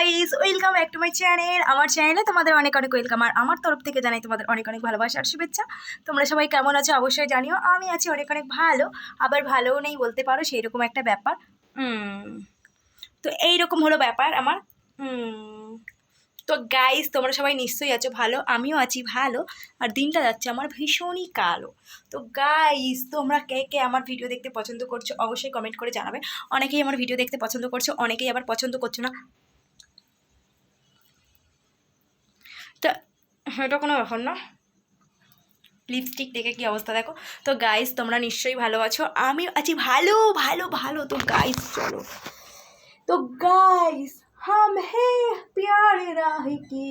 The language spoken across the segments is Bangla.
Guys, welcome back to my channel. আমার চ্যানেলে তোমাদের অনেক অনেক ওয়েলকাম। আর আমার তরফ থেকে জানাই তোমাদের অনেক অনেক ভালোবাসা আর শুভেচ্ছা। তোমরা সবাই কেমন আছো অবশ্যই জানিও। আমি আছি অনেক অনেক ভালো, আবার ভালোও নেই বলতে পারো, সেই রকম একটা ব্যাপার। তো এইরকম হলো ব্যাপার আমার। তো গাইস, তোমরা সবাই নিশ্চয়ই আছো ভালো, আমিও আছি ভালো। আর দিনটা যাচ্ছে আমার ভীষণই কালো। তো গাইস, তোমরা কে কে আমার ভিডিও দেখতে পছন্দ করছো অবশ্যই কমেন্ট করে জানাবে। অনেকেই আমার ভিডিও দেখতে পছন্দ করছো, অনেকেই আবার পছন্দ করছো না। তো এটা কোনো ব্যাপার না। লিপস্টিক দেখে কি অবস্থা দেখো। তো গাইস, তোমরা নিশ্চয়ই ভালো আছো, আমি আছি ভালো ভালো ভালো। তো गाइस चलो, तो गाइस हम हैं प्यारे राह की,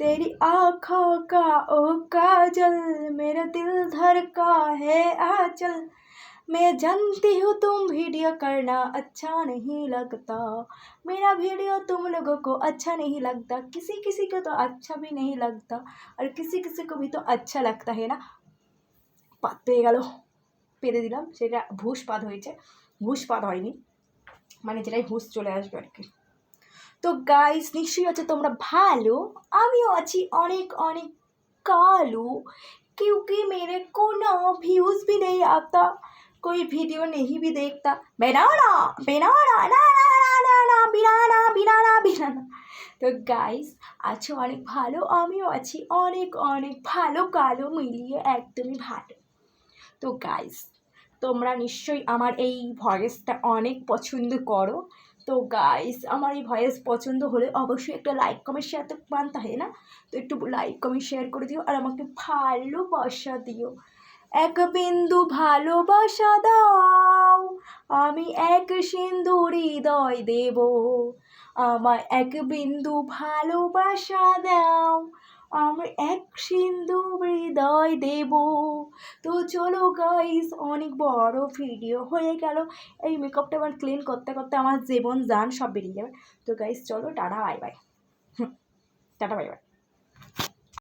तेरी आँखों का ओ काजल, मेरा दिल धड़का है आंचल। मैं जानती हूँ तुम वीडियो करना अच्छा नहीं लगता, मेरा वीडियो तुम लोगों को अच्छा नहीं लगता, किसी किसी को तो अच्छा भी नहीं लगता और किसी किसी को भी तो अच्छा लगता है ना। পাত পেয়ে গেল, পেরে দিলাম, সেটা ভুষপাত হয়েছে, ভুষপাত হয়নি, মানে যেটাই হুঁশ চলে আসবে আর কি। তো গাইস, নিশ্চয়ই আছে তোমরা ভালো, আমিও আছি অনেক অনেক कालू, क्योंकि मेरे को ना व्यूज़ भी नहीं आता, कोई वीडियो नहीं भी देखता। बनाना बनाना ना ना ना ना ना बिनाना बिनाना बिनाना। तो गाइस, আছো অনেক ভালো, আমিও আছি অনেক অনেক ভালো, কালো মিলিয়ে একদমই ভালো। তো গাইস, তোমরা নিশ্চয়ই আমার এই ভয়েসটা অনেক পছন্দ করো। তো গাইস, আমার এই ভয়েস পছন্দ হলে অবশ্যই একটা লাইক কমেন্ট শেয়ার তো মানতে হয় না। তো একটু লাইক কমেন্ট শেয়ার করে দিও আর আমাকে ভালোবাসা দিও। এক বিন্দু ভালোবাসা দাও, আমি এক সিন্ধু হৃদয় দেব, আমার এক বিন্দু ভালোবাসা দাও, আমি এক সিন্ধু হৃদয় দেব। তো চলো গাইস, অনেক বড় ভিডিও হয়ে গেল। এই মেকআপটা আবার ক্লিন করতে করতে আমার জীবন জান সব বেরিয়ে যাবে। তো গাইস চলো, tata bye bye. Tata bye bye.